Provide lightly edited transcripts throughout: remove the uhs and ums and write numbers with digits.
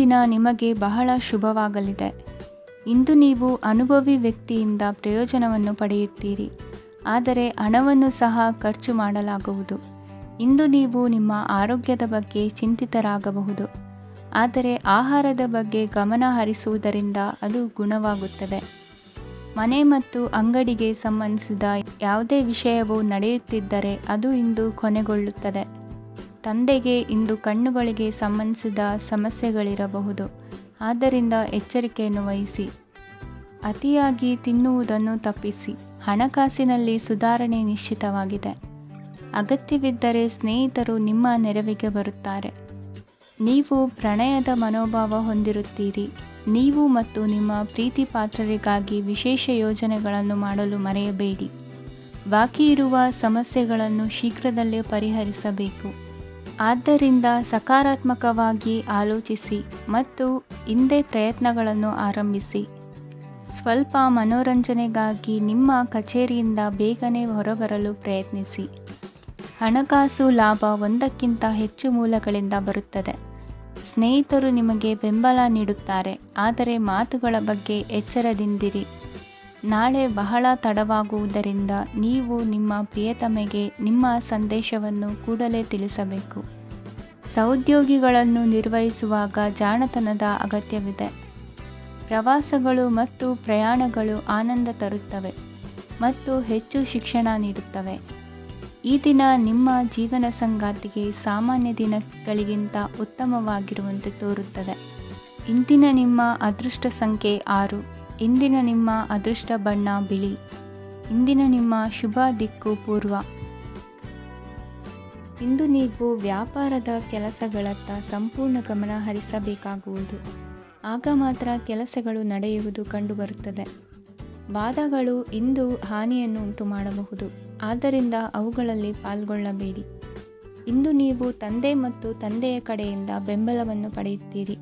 ದಿನ ನಿಮಗೆ ಬಹಳ ಶುಭವಾಗಲಿದೆ. ಇಂದು ನೀವು ಅನುಭವಿ ವ್ಯಕ್ತಿಯಿಂದ ಪ್ರಯೋಜನವನ್ನು ಪಡೆಯುತ್ತೀರಿ, ಆದರೆ ಹಣವನ್ನು ಸಹ ಖರ್ಚು ಮಾಡಲಾಗುವುದು. ಇಂದು ನೀವು ನಿಮ್ಮ ಆರೋಗ್ಯದ ಬಗ್ಗೆ ಚಿಂತಿತರಾಗಬಹುದು, ಆದರೆ ಆಹಾರದ ಬಗ್ಗೆ ಗಮನ ಹರಿಸುವುದರಿಂದ ಅದು ಗುಣವಾಗುತ್ತದೆ. ಮನೆ ಮತ್ತು ಅಂಗಡಿಗೆ ಸಂಬಂಧಿಸಿದ ಯಾವುದೇ ವಿಷಯವು ನಡೆಯುತ್ತಿದ್ದರೆ ಅದು ಇಂದು ಕೊನೆಗೊಳ್ಳುತ್ತದೆ. ತಂದೆಗೆ ಇಂದು ಕಣ್ಣುಗಳಿಗೆ ಸಂಬಂಧಿಸಿದ ಸಮಸ್ಯೆಗಳಿರಬಹುದು, ಆದ್ದರಿಂದ ಎಚ್ಚರಿಕೆಯನ್ನು ವಹಿಸಿ. ಅತಿಯಾಗಿ ತಿನ್ನುವುದನ್ನು ತಪ್ಪಿಸಿ. ಹಣಕಾಸಿನಲ್ಲಿ ಸುಧಾರಣೆ ನಿಶ್ಚಿತವಾಗಿದೆ. ಅಗತ್ಯವಿದ್ದರೆ ಸ್ನೇಹಿತರು ನಿಮ್ಮ ನೆರವಿಗೆ ಬರುತ್ತಾರೆ. ನೀವು ಪ್ರಣಯದ ಮನೋಭಾವ ಹೊಂದಿರುತ್ತೀರಿ. ನೀವು ಮತ್ತು ನಿಮ್ಮ ಪ್ರೀತಿ ಪಾತ್ರರಿಗಾಗಿ ವಿಶೇಷ ಯೋಜನೆಗಳನ್ನು ಮಾಡಲು ಮರೆಯಬೇಡಿ. ಬಾಕಿ ಇರುವ ಸಮಸ್ಯೆಗಳನ್ನು ಶೀಘ್ರದಲ್ಲೇ ಪರಿಹರಿಸಬೇಕು. ಆದ್ದರಿಂದ ಸಕಾರಾತ್ಮಕವಾಗಿ ಆಲೋಚಿಸಿ ಮತ್ತು ಇಂದೇ ಪ್ರಯತ್ನಗಳನ್ನು ಆರಂಭಿಸಿ. ಸ್ವಲ್ಪ ಮನೋರಂಜನೆಗಾಗಿ ನಿಮ್ಮ ಕಚೇರಿಯಿಂದ ಬೇಗನೆ ಹೊರಬರಲು ಪ್ರಯತ್ನಿಸಿ. ಹಣಕಾಸು ಲಾಭ ಒಂದಕ್ಕಿಂತ ಹೆಚ್ಚು ಮೂಲಗಳಿಂದ ಬರುತ್ತದೆ. ಸ್ನೇಹಿತರು ನಿಮಗೆ ಬೆಂಬಲ ನೀಡುತ್ತಾರೆ, ಆದರೆ ಮಾತುಗಳ ಬಗ್ಗೆ ಎಚ್ಚರದಿಂದಿರಿ. ನಾಳೆ ಬಹಳ ತಡವಾಗುವುದರಿಂದ ನೀವು ನಿಮ್ಮ ಪ್ರಿಯತಮೆಗೆ ನಿಮ್ಮ ಸಂದೇಶವನ್ನು ಕೂಡಲೇ ತಿಳಿಸಬೇಕು. ಸಹೋದ್ಯೋಗಿಗಳನ್ನು ನಿರ್ವಹಿಸುವಾಗ ಜಾಣತನದ ಅಗತ್ಯವಿದೆ. ಪ್ರವಾಸಗಳು ಮತ್ತು ಪ್ರಯಾಣಗಳು ಆನಂದ ತರುತ್ತವೆ ಮತ್ತು ಹೆಚ್ಚು ಶಿಕ್ಷಣ ನೀಡುತ್ತವೆ. ಈ ದಿನ ನಿಮ್ಮ ಜೀವನ ಸಂಗಾತಿಗೆ ಸಾಮಾನ್ಯ ದಿನಗಳಿಗಿಂತ ಉತ್ತಮವಾಗಿರುವಂತೆ ತೋರುತ್ತದೆ. ಇಂದಿನ ನಿಮ್ಮ ಅದೃಷ್ಟ ಸಂಖ್ಯೆ 6. ಇಂದಿನ ನಿಮ್ಮ ಅದೃಷ್ಟ ಬಣ್ಣ ಬಿಳಿ. ಇಂದಿನ ನಿಮ್ಮ ಶುಭ ದಿಕ್ಕು ಪೂರ್ವ. ಇಂದು ನೀವು ವ್ಯಾಪಾರದ ಕೆಲಸಗಳತ್ತ ಸಂಪೂರ್ಣ ಗಮನ ಹರಿಸಬೇಕಾಗುವುದು. ಆಗ ಮಾತ್ರ ಕೆಲಸಗಳು ನಡೆಯುವುದು ಕಂಡುಬರುತ್ತದೆ. ವಾದಗಳು ಇಂದು ಹಾನಿಯನ್ನು ಉಂಟು ಮಾಡಬಹುದು, ಆದ್ದರಿಂದ ಅವುಗಳಲ್ಲಿ ಪಾಲ್ಗೊಳ್ಳಬೇಡಿ. ಇಂದು ನೀವು ತಂದೆ ಮತ್ತು ತಂದೆಯ ಕಡೆಯಿಂದ ಬೆಂಬಲವನ್ನು ಪಡೆಯುತ್ತೀರಿ.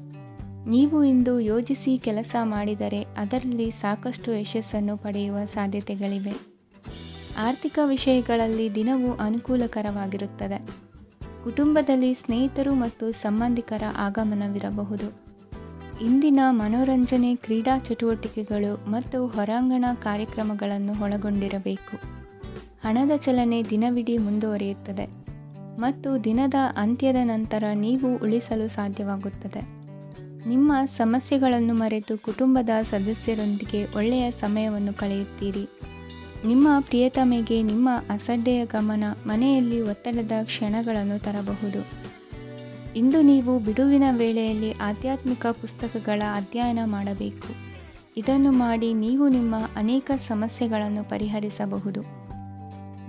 ನೀವು ಇಂದು ಯೋಜಿಸಿ ಕೆಲಸ ಮಾಡಿದರೆ ಅದರಲ್ಲಿ ಸಾಕಷ್ಟು ಯಶಸ್ಸನ್ನು ಪಡೆಯುವ ಸಾಧ್ಯತೆಗಳಿವೆ. ಆರ್ಥಿಕ ವಿಷಯಗಳಲ್ಲಿ ದಿನವೂ ಅನುಕೂಲಕರವಾಗಿರುತ್ತದೆ. ಕುಟುಂಬದಲ್ಲಿ ಸ್ನೇಹಿತರು ಮತ್ತು ಸಂಬಂಧಿಕರ ಆಗಮನವಿರಬಹುದು. ಇಂದಿನ ಮನೋರಂಜನೆ ಕ್ರೀಡಾ ಚಟುವಟಿಕೆಗಳು ಮತ್ತು ಹೊರಾಂಗಣ ಕಾರ್ಯಕ್ರಮಗಳನ್ನು ಒಳಗೊಂಡಿರಬೇಕು. ಹಣದ ಚಲನೆ ದಿನವಿಡೀ ಮುಂದುವರಿಯುತ್ತದೆ ಮತ್ತು ದಿನದ ಅಂತ್ಯದ ನಂತರ ನೀವು ಉಳಿಸಲು ಸಾಧ್ಯವಾಗುತ್ತದೆ. ನಿಮ್ಮ ಸಮಸ್ಯೆಗಳನ್ನು ಮರೆತು ಕುಟುಂಬದ ಸದಸ್ಯರೊಂದಿಗೆ ಒಳ್ಳೆಯ ಸಮಯವನ್ನು ಕಳೆಯುತ್ತೀರಿ. ನಿಮ್ಮ ಪ್ರಿಯತಮೆಗೆ ನಿಮ್ಮ ಅಸಡ್ಡೆಯ ಗಮನ ಮನೆಯಲ್ಲಿ ಒತ್ತಡದ ಕ್ಷಣಗಳನ್ನು ತರಬಹುದು. ಇಂದು ನೀವು ಬಿಡುವಿನ ವೇಳೆಯಲ್ಲಿ ಆಧ್ಯಾತ್ಮಿಕ ಪುಸ್ತಕಗಳ ಅಧ್ಯಯನ ಮಾಡಬೇಕು. ಇದನ್ನು ಮಾಡಿ ನೀವು ನಿಮ್ಮ ಅನೇಕ ಸಮಸ್ಯೆಗಳನ್ನು ಪರಿಹರಿಸಬಹುದು.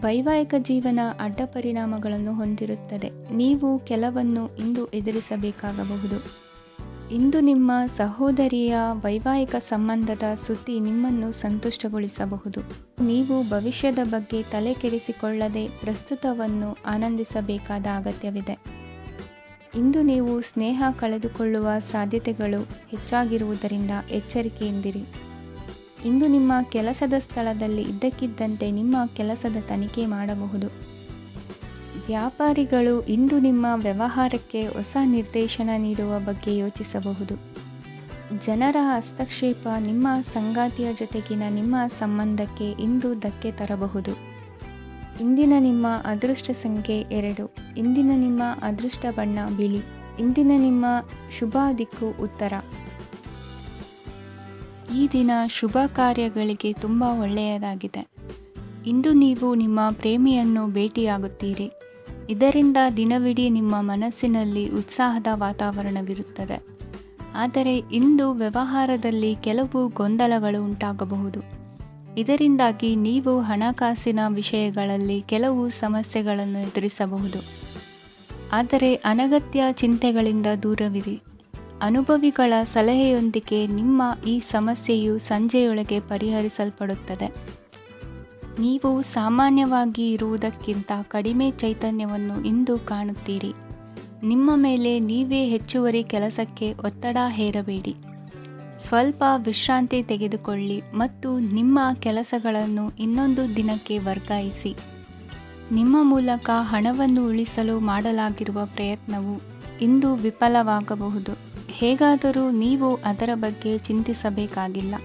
ವೈವಾಹಿಕ ಜೀವನ ಅಡ್ಡ ಪರಿಣಾಮಗಳನ್ನು ಹೊಂದಿರುತ್ತದೆ. ನೀವು ಕೆಲವನ್ನು ಇಂದು ಎದುರಿಸಬೇಕಾಗಬಹುದು. ಇಂದು ನಿಮ್ಮ ಸಹೋದರಿಯ ವೈವಾಹಿಕ ಸಂಬಂಧದ ಸುದ್ದಿ ನಿಮ್ಮನ್ನು ಸಂತುಷ್ಟಗೊಳಿಸಬಹುದು. ನೀವು ಭವಿಷ್ಯದ ಬಗ್ಗೆ ತಲೆ ಕೆಡಿಸಿಕೊಳ್ಳದೆ ಪ್ರಸ್ತುತವನ್ನು ಆನಂದಿಸಬೇಕಾದ ಅಗತ್ಯವಿದೆ. ಇಂದು ನೀವು ಸ್ನೇಹ ಕಳೆದುಕೊಳ್ಳುವ ಸಾಧ್ಯತೆಗಳು ಹೆಚ್ಚಾಗಿರುವುದರಿಂದ ಎಚ್ಚರಿಕೆಯಿಂದಿರಿ. ಇಂದು ನಿಮ್ಮ ಕೆಲಸದ ಸ್ಥಳದಲ್ಲಿ ಇದ್ದಕ್ಕಿದ್ದಂತೆ ನಿಮ್ಮ ಕೆಲಸದ ತನಿಖೆ ಮಾಡಬಹುದು. ವ್ಯಾಪಾರಿಗಳು ಇಂದು ನಿಮ್ಮ ವ್ಯವಹಾರಕ್ಕೆ ಹೊಸ ನಿರ್ದೇಶನ ನೀಡುವ ಬಗ್ಗೆ ಯೋಚಿಸಬಹುದು. ಜನರ ಹಸ್ತಕ್ಷೇಪ ನಿಮ್ಮ ಸಂಗಾತಿಯ ಜೊತೆಗಿನ ನಿಮ್ಮ ಸಂಬಂಧಕ್ಕೆ ಇಂದು ಧಕ್ಕೆ ತರಬಹುದು. ಇಂದಿನ ನಿಮ್ಮ ಅದೃಷ್ಟ ಸಂಖ್ಯೆ 2. ಇಂದಿನ ನಿಮ್ಮ ಅದೃಷ್ಟ ಬಣ್ಣ ಬಿಳಿ. ಇಂದಿನ ನಿಮ್ಮ ಶುಭ ದಿಕ್ಕು ಉತ್ತರ. ಈ ದಿನ ಶುಭ ಕಾರ್ಯಗಳಿಗೆ ತುಂಬ ಒಳ್ಳೆಯದಾಗಿದೆ. ಇಂದು ನೀವು ನಿಮ್ಮ ಪ್ರೇಮಿಯನ್ನು ಭೇಟಿಯಾಗುತ್ತೀರಿ. ಇದರಿಂದ ದಿನವಿಡೀ ನಿಮ್ಮ ಮನಸ್ಸಿನಲ್ಲಿ ಉತ್ಸಾಹದ ವಾತಾವರಣವಿರುತ್ತದೆ. ಆದರೆ ಇಂದು ವ್ಯವಹಾರದಲ್ಲಿ ಕೆಲವು ಗೊಂದಲಗಳು ಉಂಟಾಗಬಹುದು. ಇದರಿಂದಾಗಿ ನೀವು ಹಣಕಾಸಿನ ವಿಷಯಗಳಲ್ಲಿ ಕೆಲವು ಸಮಸ್ಯೆಗಳನ್ನು ಎದುರಿಸಬಹುದು. ಆದರೆ ಅನಗತ್ಯ ಚಿಂತೆಗಳಿಂದ ದೂರವಿರಿ. ಅನುಭವಿಗಳ ಸಲಹೆಯೊಂದಿಗೆ ನಿಮ್ಮ ಈ ಸಮಸ್ಯೆಯು ಸಂಜೆಯೊಳಗೆ ಪರಿಹರಿಸಲ್ಪಡುತ್ತದೆ. ನೀವು ಸಾಮಾನ್ಯವಾಗಿ ಇರುವುದಕ್ಕಿಂತ ಕಡಿಮೆ ಚೈತನ್ಯವನ್ನು ಇಂದು ಕಾಣುತ್ತೀರಿ. ನಿಮ್ಮ ಮೇಲೆ ನೀವೇ ಹೆಚ್ಚುವರಿ ಕೆಲಸಕ್ಕೆ ಒತ್ತಡ ಹೇರಬೇಡಿ. ಸ್ವಲ್ಪ ವಿಶ್ರಾಂತಿ ತೆಗೆದುಕೊಳ್ಳಿ ಮತ್ತು ನಿಮ್ಮ ಕೆಲಸಗಳನ್ನು ಇನ್ನೊಂದು ದಿನಕ್ಕೆ ವರ್ಗಾಯಿಸಿ. ನಿಮ್ಮ ಮೂಲಕ ಹಣವನ್ನು ಉಳಿಸಲು ಮಾಡಲಾಗಿರುವ ಪ್ರಯತ್ನವು ಇಂದು ವಿಫಲವಾಗಬಹುದು. ಹೇಗಾದರೂ ನೀವು ಅದರ ಬಗ್ಗೆ ಚಿಂತಿಸಬೇಕಾಗಿಲ್ಲ.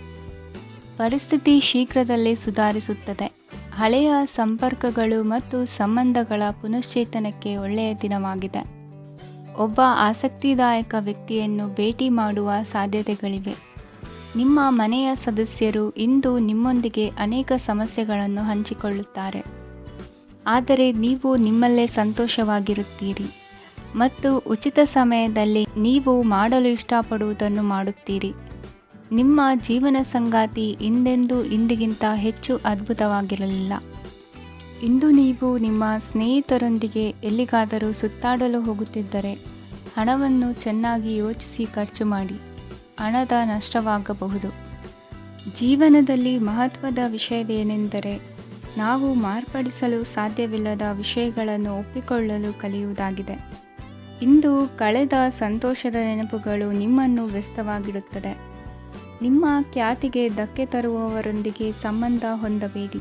ಪರಿಸ್ಥಿತಿ ಶೀಘ್ರದಲ್ಲೇ ಸುಧಾರಿಸುತ್ತದೆ. ಹಳೆಯ ಸಂಪರ್ಕಗಳು ಮತ್ತು ಸಂಬಂಧಗಳ ಪುನಶ್ಚೇತನಕ್ಕೆ ಒಳ್ಳೆಯ ದಿನವಾಗಿದೆ. ಒಬ್ಬ ಆಸಕ್ತಿದಾಯಕ ವ್ಯಕ್ತಿಯನ್ನು ಭೇಟಿ ಮಾಡುವ ಸಾಧ್ಯತೆಗಳಿವೆ. ನಿಮ್ಮ ಮನೆಯ ಸದಸ್ಯರು ಇಂದು ನಿಮ್ಮೊಂದಿಗೆ ಅನೇಕ ಸಮಸ್ಯೆಗಳನ್ನು ಹಂಚಿಕೊಳ್ಳುತ್ತಾರೆ. ಆದರೆ ನೀವು ನಿಮ್ಮಲ್ಲೇ ಸಂತೋಷವಾಗಿರುತ್ತೀರಿ ಮತ್ತು ಉಚಿತ ಸಮಯದಲ್ಲಿ ನೀವು ಮಾಡಲು ಇಷ್ಟಪಡುವುದನ್ನು ಮಾಡುತ್ತೀರಿ. ನಿಮ್ಮ ಜೀವನ ಸಂಗಾತಿ ಇಂದೆಂದೂ ಇಂದಿಗಿಂತ ಹೆಚ್ಚು ಅದ್ಭುತವಾಗಿರಲಿಲ್ಲ. ಇಂದು ನೀವು ನಿಮ್ಮ ಸ್ನೇಹಿತರೊಂದಿಗೆ ಎಲ್ಲಿಗಾದರೂ ಸುತ್ತಾಡಲು ಹೋಗುತ್ತಿದ್ದರೆ ಹಣವನ್ನು ಚೆನ್ನಾಗಿ ಯೋಚಿಸಿ ಖರ್ಚು ಮಾಡಿ. ಹಣದ ನಷ್ಟವಾಗಬಹುದು. ಜೀವನದಲ್ಲಿ ಮಹತ್ವದ ವಿಷಯವೇನೆಂದರೆ ನಾವು ಮಾರ್ಪಡಿಸಲು ಸಾಧ್ಯವಿಲ್ಲದ ವಿಷಯಗಳನ್ನು ಒಪ್ಪಿಕೊಳ್ಳಲು ಕಲಿಯುವುದಾಗಿದೆ. ಇಂದು ಕಳೆದ ಸಂತೋಷದ ನೆನಪುಗಳು ನಿಮ್ಮನ್ನು ವ್ಯಸ್ತವಾಗಿಡುತ್ತದೆ. ನಿಮ್ಮ ಖ್ಯಾತಿಗೆ ಧಕ್ಕೆ ತರುವವರೊಂದಿಗೆ ಸಂಬಂಧ ಹೊಂದಬೇಡಿ.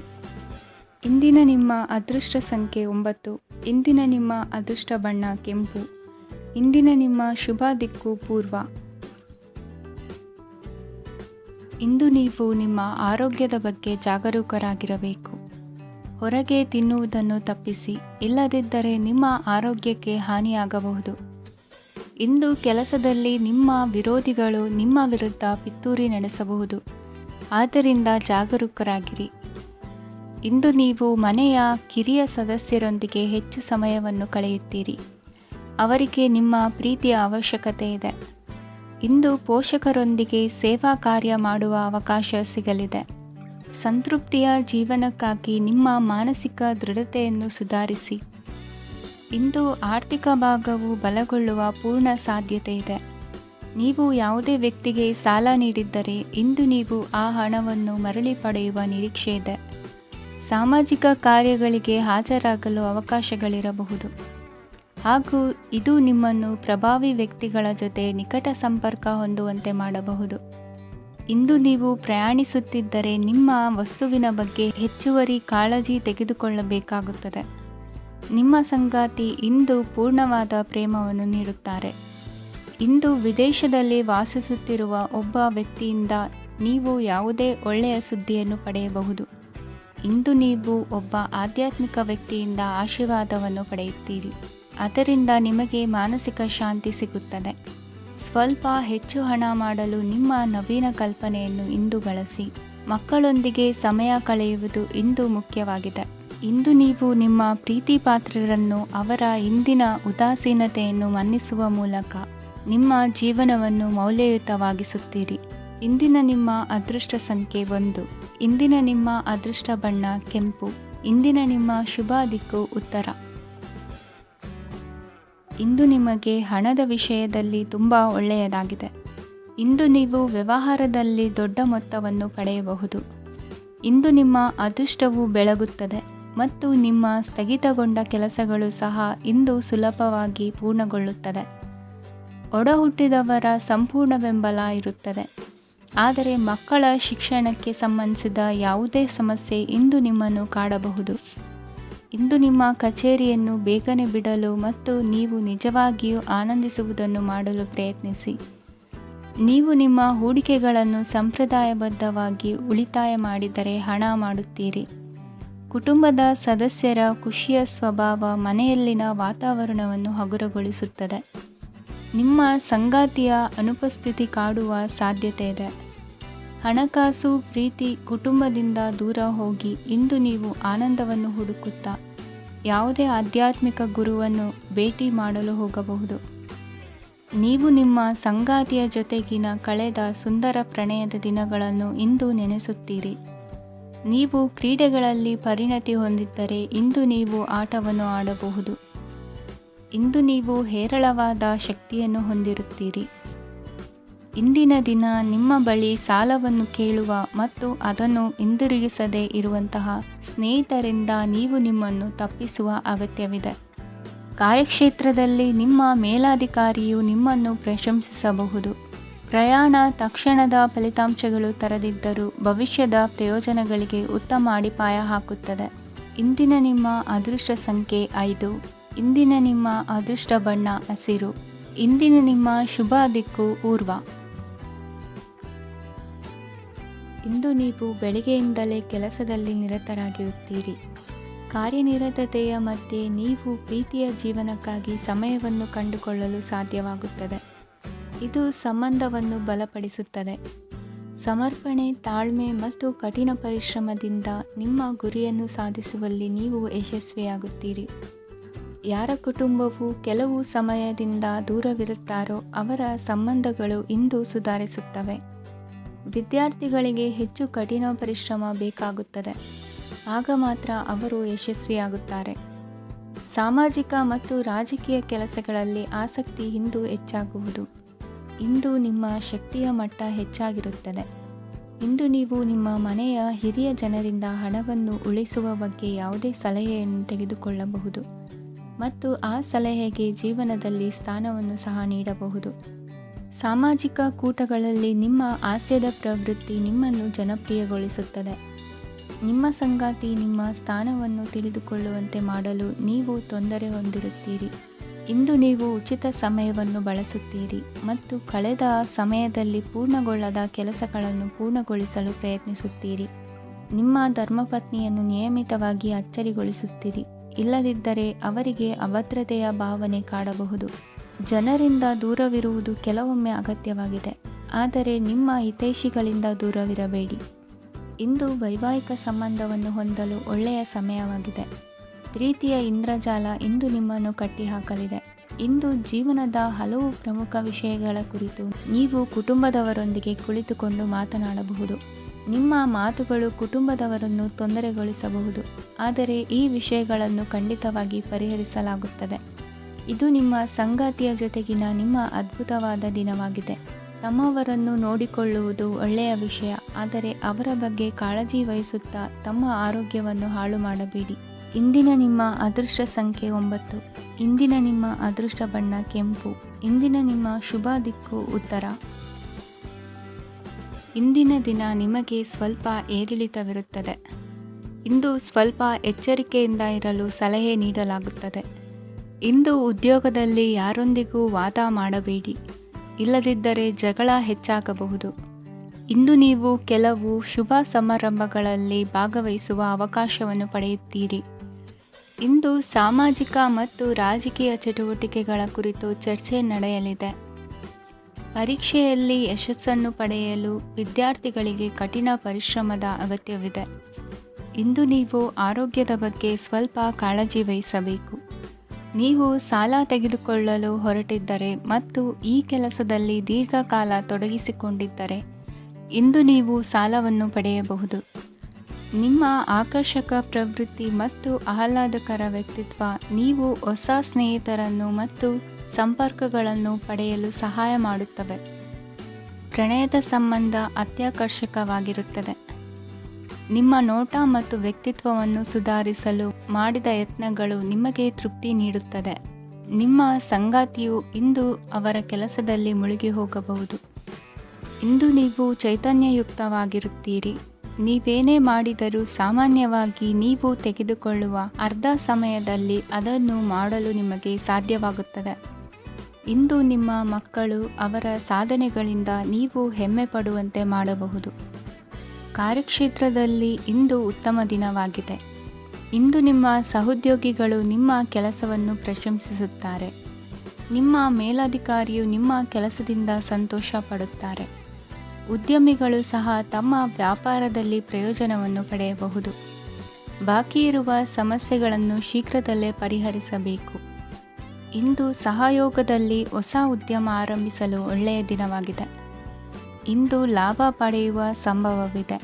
ಇಂದಿನ ನಿಮ್ಮ ಅದೃಷ್ಟ ಸಂಖ್ಯೆ 9. ಇಂದಿನ ನಿಮ್ಮ ಅದೃಷ್ಟ ಬಣ್ಣ ಕೆಂಪು. ಇಂದಿನ ನಿಮ್ಮ ಶುಭ ದಿಕ್ಕು ಪೂರ್ವ. ಇಂದು ನೀವು ನಿಮ್ಮ ಆರೋಗ್ಯದ ಬಗ್ಗೆ ಜಾಗರೂಕರಾಗಿರಬೇಕು. ಹೊರಗೆ ತಿನ್ನುವುದನ್ನು ತಪ್ಪಿಸಿ, ಇಲ್ಲದಿದ್ದರೆ ನಿಮ್ಮ ಆರೋಗ್ಯಕ್ಕೆ ಹಾನಿಯಾಗಬಹುದು. ಇಂದು ಕೆಲಸದಲ್ಲಿ ನಿಮ್ಮ ವಿರೋಧಿಗಳು ನಿಮ್ಮ ವಿರುದ್ಧ ಪಿತೂರಿ ನಡೆಸಬಹುದು. ಆದ್ದರಿಂದ ಜಾಗರೂಕರಾಗಿರಿ. ಇಂದು ನೀವು ಮನೆಯ ಕಿರಿಯ ಸದಸ್ಯರೊಂದಿಗೆ ಹೆಚ್ಚು ಸಮಯವನ್ನು ಕಳೆಯುತ್ತೀರಿ. ಅವರಿಗೆ ನಿಮ್ಮ ಪ್ರೀತಿಯ ಅವಶ್ಯಕತೆ ಇದೆ. ಇಂದು ಪೋಷಕರೊಂದಿಗೆ ಸೇವಾ ಕಾರ್ಯ ಮಾಡುವ ಅವಕಾಶ ಸಿಗಲಿದೆ. ಸಂತೃಪ್ತಿಯ ಜೀವನಕ್ಕಾಗಿ ನಿಮ್ಮ ಮಾನಸಿಕ ದೃಢತೆಯನ್ನು ಸುಧಾರಿಸಿ. ಇಂದು ಆರ್ಥಿಕ ಭಾಗವು ಬಲಗೊಳ್ಳುವ ಪೂರ್ಣ ಸಾಧ್ಯತೆ ಇದೆ. ನೀವು ಯಾವುದೇ ವ್ಯಕ್ತಿಗೆ ಸಾಲ ನೀಡಿದ್ದರೆ ಇಂದು ನೀವು ಆ ಹಣವನ್ನು ಮರಳಿ ಪಡೆಯುವ ನಿರೀಕ್ಷೆ ಇದೆ. ಸಾಮಾಜಿಕ ಕಾರ್ಯಗಳಿಗೆ ಹಾಜರಾಗಲು ಅವಕಾಶಗಳಿರಬಹುದು ಹಾಗೂ ಇದು ನಿಮ್ಮನ್ನು ಪ್ರಭಾವಿ ವ್ಯಕ್ತಿಗಳ ಜೊತೆ ನಿಕಟ ಸಂಪರ್ಕ ಹೊಂದುವಂತೆ ಮಾಡಬಹುದು. ಇಂದು ನೀವು ಪ್ರಯಾಣಿಸುತ್ತಿದ್ದರೆ ನಿಮ್ಮ ವಸ್ತುವಿನ ಬಗ್ಗೆ ಹೆಚ್ಚುವರಿ ಕಾಳಜಿ ತೆಗೆದುಕೊಳ್ಳಬೇಕಾಗುತ್ತದೆ. ನಿಮ್ಮ ಸಂಗಾತಿ ಇಂದು ಪೂರ್ಣವಾದ ಪ್ರೇಮವನ್ನು ನೀಡುತ್ತಾರೆ. ಇಂದು ವಿದೇಶದಲ್ಲಿ ವಾಸಿಸುತ್ತಿರುವ ಒಬ್ಬ ವ್ಯಕ್ತಿಯಿಂದ ನೀವು ಯಾವುದೇ ಒಳ್ಳೆಯ ಸುದ್ದಿಯನ್ನು ಪಡೆಯಬಹುದು. ಇಂದು ನೀವು ಒಬ್ಬ ಆಧ್ಯಾತ್ಮಿಕ ವ್ಯಕ್ತಿಯಿಂದ ಆಶೀರ್ವಾದವನ್ನು ಪಡೆಯುತ್ತೀರಿ. ಅದರಿಂದ ನಿಮಗೆ ಮಾನಸಿಕ ಶಾಂತಿ ಸಿಗುತ್ತದೆ. ಸ್ವಲ್ಪ ಹೆಚ್ಚು ಹಣ ಮಾಡಲು ನಿಮ್ಮ ನವೀನ ಕಲ್ಪನೆಯನ್ನು ಇಂದು ಬಳಸಿ. ಮಕ್ಕಳೊಂದಿಗೆ ಸಮಯ ಕಳೆಯುವುದು ಇಂದು ಮುಖ್ಯವಾಗಿದೆ. ಇಂದು ನೀವು ನಿಮ್ಮ ಪ್ರೀತಿ ಪಾತ್ರರನ್ನು ಅವರ ಇಂದಿನ ಉದಾಸೀನತೆಯನ್ನು ಮನ್ನಿಸುವ ಮೂಲಕ ನಿಮ್ಮ ಜೀವನವನ್ನು ಮೌಲ್ಯಯುತವಾಗಿಸುತ್ತೀರಿ. ಇಂದಿನ ನಿಮ್ಮ ಅದೃಷ್ಟ ಸಂಖ್ಯೆ 1. ಇಂದಿನ ನಿಮ್ಮ ಅದೃಷ್ಟ ಬಣ್ಣ ಕೆಂಪು. ಇಂದಿನ ನಿಮ್ಮ ಶುಭ ದಿಕ್ಕು ಉತ್ತರ. ಇಂದು ನಿಮಗೆ ಹಣದ ವಿಷಯದಲ್ಲಿ ತುಂಬ ಒಳ್ಳೆಯದಾಗಿದೆ. ಇಂದು ನೀವು ವ್ಯವಹಾರದಲ್ಲಿ ದೊಡ್ಡ ಮೊತ್ತವನ್ನು ಪಡೆಯಬಹುದು. ಇಂದು ನಿಮ್ಮ ಅದೃಷ್ಟವು ಬೆಳಗುತ್ತದೆ ಮತ್ತು ನಿಮ್ಮ ಸ್ಥಗಿತಗೊಂಡ ಕೆಲಸಗಳು ಸಹ ಇಂದು ಸುಲಭವಾಗಿ ಪೂರ್ಣಗೊಳ್ಳುತ್ತದೆ. ಒಡಹುಟ್ಟಿದವರ ಸಂಪೂರ್ಣ ಬೆಂಬಲ ಇರುತ್ತದೆ. ಆದರೆ ಮಕ್ಕಳ ಶಿಕ್ಷಣಕ್ಕೆ ಸಂಬಂಧಿಸಿದ ಯಾವುದೇ ಸಮಸ್ಯೆ ಇಂದು ನಿಮ್ಮನ್ನು ಕಾಡಬಹುದು. ಇಂದು ನಿಮ್ಮ ಕಚೇರಿಯನ್ನು ಬೇಗನೆ ಬಿಡಲು ಮತ್ತು ನೀವು ನಿಜವಾಗಿಯೂ ಆನಂದಿಸುವುದನ್ನು ಮಾಡಲು ಪ್ರಯತ್ನಿಸಿ. ನೀವು ನಿಮ್ಮ ಹೂಡಿಕೆಗಳನ್ನು ಸಂಪ್ರದಾಯಬದ್ಧವಾಗಿ ಉಳಿತಾಯ ಮಾಡಿದರೆ ಹಣ ಮಾಡುತ್ತೀರಿ. ಕುಟುಂಬದ ಸದಸ್ಯರ ಖುಷಿಯ ಸ್ವಭಾವ ಮನೆಯಲ್ಲಿನ ವಾತಾವರಣವನ್ನು ಹಗುರಗೊಳಿಸುತ್ತದೆ. ನಿಮ್ಮ ಸಂಗಾತಿಯ ಅನುಪಸ್ಥಿತಿ ಕಾಡುವ ಸಾಧ್ಯತೆ ಇದೆ. ಹಣಕಾಸು, ಪ್ರೀತಿ, ಕುಟುಂಬದಿಂದ ದೂರ ಹೋಗಿ ಇಂದು ನೀವು ಆನಂದವನ್ನು ಹುಡುಕುತ್ತಾ ಯಾವುದೇ ಆಧ್ಯಾತ್ಮಿಕ ಗುರುವನ್ನು ಭೇಟಿ ಮಾಡಲು ಹೋಗಬಹುದು. ನೀವು ನಿಮ್ಮ ಸಂಗಾತಿಯ ಜೊತೆಗಿನ ಕಳೆದ ಸುಂದರ ಪ್ರಣಯದ ದಿನಗಳನ್ನು ಇಂದು ನೆನೆಸುತ್ತೀರಿ. ನೀವು ಕ್ರೀಡೆಗಳಲ್ಲಿ ಪರಿಣತಿ ಹೊಂದಿದ್ದರೆ ಇಂದು ನೀವು ಆಟವನ್ನು ಆಡಬಹುದು. ಇಂದು ನೀವು ಹೇರಳವಾದ ಶಕ್ತಿಯನ್ನು ಹೊಂದಿರುತ್ತೀರಿ. ಇಂದಿನ ದಿನ ನಿಮ್ಮ ಬಳಿ ಸಾಲವನ್ನು ಕೇಳುವ ಮತ್ತು ಅದನ್ನು ಹಿಂದಿರುಗಿಸದೇ ಇರುವಂತಹ ಸ್ನೇಹಿತರಿಂದ ನೀವು ನಿಮ್ಮನ್ನು ತಪ್ಪಿಸುವ ಅಗತ್ಯವಿದೆ. ಕಾರ್ಯಕ್ಷೇತ್ರದಲ್ಲಿ ನಿಮ್ಮ ಮೇಲಾಧಿಕಾರಿಯು ನಿಮ್ಮನ್ನು ಪ್ರಶಂಸಿಸಬಹುದು. ಪ್ರಯಾಣ ತಕ್ಷಣದ ಫಲಿತಾಂಶಗಳು ತರದಿದ್ದರೂ ಭವಿಷ್ಯದ ಪ್ರಯೋಜನಗಳಿಗೆ ಉತ್ತಮ ಅಡಿಪಾಯ ಹಾಕುತ್ತದೆ. ಇಂದಿನ ನಿಮ್ಮ ಅದೃಷ್ಟ ಸಂಖ್ಯೆ 5. ಇಂದಿನ ನಿಮ್ಮ ಅದೃಷ್ಟ ಬಣ್ಣ ಹಸಿರು. ಇಂದಿನ ನಿಮ್ಮ ಶುಭ ದಿಕ್ಕು ಪೂರ್ವ. ಇಂದು ನೀವು ಬೆಳಿಗ್ಗೆಯಿಂದಲೇ ಕೆಲಸದಲ್ಲಿ ನಿರತರಾಗಿರುತ್ತೀರಿ. ಕಾರ್ಯನಿರತತೆಯ ಮಧ್ಯೆ ನೀವು ಪ್ರೀತಿಯ ಜೀವನಕ್ಕಾಗಿ ಸಮಯವನ್ನು ಕಂಡುಕೊಳ್ಳಲು ಸಾಧ್ಯವಾಗುತ್ತದೆ. ಇದು ಸಂಬಂಧವನ್ನು ಬಲಪಡಿಸುತ್ತದೆ. ಸಮರ್ಪಣೆ, ತಾಳ್ಮೆ ಮತ್ತು ಕಠಿಣ ಪರಿಶ್ರಮದಿಂದ ನಿಮ್ಮ ಗುರಿಯನ್ನು ಸಾಧಿಸುವಲ್ಲಿ ನೀವು ಯಶಸ್ವಿಯಾಗುತ್ತೀರಿ. ಯಾರ ಕುಟುಂಬವು ಕೆಲವು ಸಮಯದಿಂದ ದೂರವಿರುತ್ತಾರೋ ಅವರ ಸಂಬಂಧಗಳು ಇಂದು ಸುಧಾರಿಸುತ್ತವೆ. ವಿದ್ಯಾರ್ಥಿಗಳಿಗೆ ಹೆಚ್ಚು ಕಠಿಣ ಪರಿಶ್ರಮ ಬೇಕಾಗುತ್ತದೆ. ಆಗ ಮಾತ್ರ ಅವರು ಯಶಸ್ವಿಯಾಗುತ್ತಾರೆ. ಸಾಮಾಜಿಕ ಮತ್ತು ರಾಜಕೀಯ ಕೆಲಸಗಳಲ್ಲಿ ಆಸಕ್ತಿ ಇಂದು ಹೆಚ್ಚಾಗುವುದು. ಇಂದು ನಿಮ್ಮ ಶಕ್ತಿಯ ಮಟ್ಟ ಹೆಚ್ಚಾಗಿರುತ್ತದೆ. ಇಂದು ನೀವು ನಿಮ್ಮ ಮನೆಯ ಹಿರಿಯ ಜನರಿಂದ ಹಣವನ್ನು ಉಳಿಸುವ ಬಗ್ಗೆ ಯಾವುದೇ ಸಲಹೆಯನ್ನು ತೆಗೆದುಕೊಳ್ಳಬಹುದು ಮತ್ತು ಆ ಸಲಹೆಗೆ ಜೀವನದಲ್ಲಿ ಸ್ಥಾನವನ್ನು ಸಹ ನೀಡಬಹುದು. ಸಾಮಾಜಿಕ ಕೂಟಗಳಲ್ಲಿ ನಿಮ್ಮ ಹಾಸ್ಯದ ಪ್ರವೃತ್ತಿ ನಿಮ್ಮನ್ನು ಜನಪ್ರಿಯಗೊಳಿಸುತ್ತದೆ. ನಿಮ್ಮ ಸಂಗಾತಿ ನಿಮ್ಮ ಸ್ಥಾನವನ್ನು ತಿಳಿದುಕೊಳ್ಳುವಂತೆ ಮಾಡಲು ನೀವು ತೊಂದರೆ ಹೊಂದಿರುತ್ತೀರಿ. ಇಂದು ನೀವು ಉಚಿತ ಸಮಯವನ್ನು ಬಳಸುತ್ತೀರಿ ಮತ್ತು ಕಳೆದ ಸಮಯದಲ್ಲಿ ಪೂರ್ಣಗೊಳ್ಳದ ಕೆಲಸಗಳನ್ನು ಪೂರ್ಣಗೊಳಿಸಲು ಪ್ರಯತ್ನಿಸುತ್ತೀರಿ. ನಿಮ್ಮ ಧರ್ಮಪತ್ನಿಯನ್ನು ನಿಯಮಿತವಾಗಿ ಅಚ್ಚರಿಗೊಳಿಸುತ್ತೀರಿ. ಇಲ್ಲದಿದ್ದರೆ ಅವರಿಗೆ ಅಭದ್ರತೆಯ ಭಾವನೆ ಕಾಡಬಹುದು. ಜನರಿಂದ ದೂರವಿರುವುದು ಕೆಲವೊಮ್ಮೆ ಅಗತ್ಯವಾಗಿದೆ, ಆದರೆ ನಿಮ್ಮ ಹಿತೈಷಿಗಳಿಂದ ದೂರವಿರಬೇಡಿ. ಇಂದು ವೈವಾಹಿಕ ಸಂಬಂಧವನ್ನು ಹೊಂದಲು ಒಳ್ಳೆಯ ಸಮಯವಾಗಿದೆ. ಪ್ರೀತಿಯ ಇಂದ್ರಜಾಲ ಇಂದು ನಿಮ್ಮನ್ನು ಕಟ್ಟಿಹಾಕಲಿದೆ. ಇಂದು ಜೀವನದ ಹಲವು ಪ್ರಮುಖ ವಿಷಯಗಳ ಕುರಿತು ನೀವು ಕುಟುಂಬದವರೊಂದಿಗೆ ಕುಳಿತುಕೊಂಡು ಮಾತನಾಡಬಹುದು. ನಿಮ್ಮ ಮಾತುಗಳು ಕುಟುಂಬದವರನ್ನು ತೊಂದರೆಗೊಳಿಸಬಹುದು, ಆದರೆ ಈ ವಿಷಯಗಳನ್ನು ಖಂಡಿತವಾಗಿ ಪರಿಹರಿಸಲಾಗುತ್ತದೆ. ಇದು ನಿಮ್ಮ ಸಂಗಾತಿಯ ಜೊತೆಗಿನ ನಿಮ್ಮ ಅದ್ಭುತವಾದ ದಿನವಾಗಿದೆ. ತಮ್ಮವರನ್ನು ನೋಡಿಕೊಳ್ಳುವುದು ಒಳ್ಳೆಯ ವಿಷಯ, ಆದರೆ ಅವರ ಬಗ್ಗೆ ಕಾಳಜಿ ವಹಿಸುತ್ತಾ ತಮ್ಮ ಆರೋಗ್ಯವನ್ನು ಹಾಳು ಮಾಡಬೇಡಿ. ಇಂದಿನ ನಿಮ್ಮ ಅದೃಷ್ಟ ಸಂಖ್ಯೆ 9. ಇಂದಿನ ನಿಮ್ಮ ಅದೃಷ್ಟ ಬಣ್ಣ ಕೆಂಪು. ಇಂದಿನ ನಿಮ್ಮ ಶುಭ ದಿಕ್ಕು ಉತ್ತರ. ಇಂದಿನ ದಿನ ನಿಮಗೆ ಸ್ವಲ್ಪ ಏರಿಳಿತವಿರುತ್ತದೆ. ಇಂದು ಸ್ವಲ್ಪ ಎಚ್ಚರಿಕೆಯಿಂದ ಇರಲು ಸಲಹೆ ನೀಡಲಾಗುತ್ತದೆ. ಇಂದು ಉದ್ಯೋಗದಲ್ಲಿ ಯಾರೊಂದಿಗೂ ವಾದ ಮಾಡಬೇಡಿ, ಇಲ್ಲದಿದ್ದರೆ ಜಗಳ ಹೆಚ್ಚಾಗಬಹುದು. ಇಂದು ನೀವು ಕೆಲವು ಶುಭ ಸಮಾರಂಭಗಳಲ್ಲಿ ಭಾಗವಹಿಸುವ ಅವಕಾಶವನ್ನು ಪಡೆಯುತ್ತೀರಿ. ಇಂದು ಸಾಮಾಜಿಕ ಮತ್ತು ರಾಜಕೀಯ ಚಟುವಟಿಕೆಗಳ ಕುರಿತು ಚರ್ಚೆ ನಡೆಯಲಿದೆ. ಪರೀಕ್ಷೆಯಲ್ಲಿ ಯಶಸ್ಸನ್ನು ಪಡೆಯಲು ವಿದ್ಯಾರ್ಥಿಗಳಿಗೆ ಕಠಿಣ ಪರಿಶ್ರಮದ ಅಗತ್ಯವಿದೆ. ಇಂದು ನೀವು ಆರೋಗ್ಯದ ಬಗ್ಗೆ ಸ್ವಲ್ಪ ಕಾಳಜಿ ವಹಿಸಬೇಕು. ನೀವು ಸಾಲ ತೆಗೆದುಕೊಳ್ಳಲು ಹೊರಟಿದ್ದರೆ ಮತ್ತು ಈ ಕೆಲಸದಲ್ಲಿ ದೀರ್ಘಕಾಲ ತೊಡಗಿಸಿಕೊಂಡಿದ್ದರೆ ಇಂದು ನೀವು ಸಾಲವನ್ನು ಪಡೆಯಬಹುದು. ನಿಮ್ಮ ಆಕರ್ಷಕ ಪ್ರವೃತ್ತಿ ಮತ್ತು ಆಹ್ಲಾದಕರ ವ್ಯಕ್ತಿತ್ವ ನೀವು ಹೊಸ ಸ್ನೇಹಿತರನ್ನು ಮತ್ತು ಸಂಪರ್ಕಗಳನ್ನು ಪಡೆಯಲು ಸಹಾಯ ಮಾಡುತ್ತವೆ. ಪ್ರಣಯದ ಸಂಬಂಧ ಅತ್ಯಾಕರ್ಷಕವಾಗಿರುತ್ತದೆ. ನಿಮ್ಮ ನೋಟ ಮತ್ತು ವ್ಯಕ್ತಿತ್ವವನ್ನು ಸುಧಾರಿಸಲು ಮಾಡಿದ ಯತ್ನಗಳು ನಿಮಗೆ ತೃಪ್ತಿ ನೀಡುತ್ತದೆ. ನಿಮ್ಮ ಸಂಗಾತಿಯು ಇಂದು ಅವರ ಕೆಲಸದಲ್ಲಿ ಮುಳುಗಿ ಹೋಗಬಹುದು. ಇಂದು ನೀವು ಚೈತನ್ಯಯುಕ್ತವಾಗಿರುತ್ತೀರಿ. ನೀವೇನೇ ಮಾಡಿದರೂ ಸಾಮಾನ್ಯವಾಗಿ ನೀವು ತೆಗೆದುಕೊಳ್ಳುವ ಅರ್ಧ ಸಮಯದಲ್ಲಿ ಅದನ್ನು ಮಾಡಲು ನಿಮಗೆ ಸಾಧ್ಯವಾಗುತ್ತದೆ. ಇಂದು ನಿಮ್ಮ ಮಕ್ಕಳು ಅವರ ಸಾಧನೆಗಳಿಂದ ನೀವು ಹೆಮ್ಮೆ ಪಡುವಂತೆ ಮಾಡಬಹುದು. ಕಾರ್ಯಕ್ಷೇತ್ರದಲ್ಲಿ ಇಂದು ಉತ್ತಮ ದಿನವಾಗಿದೆ. ಇಂದು ನಿಮ್ಮ ಸಹೋದ್ಯೋಗಿಗಳು ನಿಮ್ಮ ಕೆಲಸವನ್ನು ಪ್ರಶಂಸಿಸುತ್ತಾರೆ. ನಿಮ್ಮ ಮೇಲಧಿಕಾರಿಯು ನಿಮ್ಮ ಕೆಲಸದಿಂದ ಸಂತೋಷ ಪಡುತ್ತಾರೆ. ಉದ್ಯಮಿಗಳು ಸಹ ತಮ್ಮ ವ್ಯಾಪಾರದಲ್ಲಿ ಪ್ರಯೋಜನವನ್ನು ಪಡೆಯಬಹುದು. ಬಾಕಿ ಇರುವ ಸಮಸ್ಯೆಗಳನ್ನು ಶೀಘ್ರದಲ್ಲೇ ಪರಿಹರಿಸಬೇಕು. ಇಂದು ಸಹಯೋಗದಲ್ಲಿ ಹೊಸ ಉದ್ಯಮ ಆರಂಭಿಸಲು ಒಳ್ಳೆಯ ದಿನವಾಗಿದೆ. ಇಂದು ಲಾಭ ಪಡೆಯುವ ಸಂಭವವಿದೆ.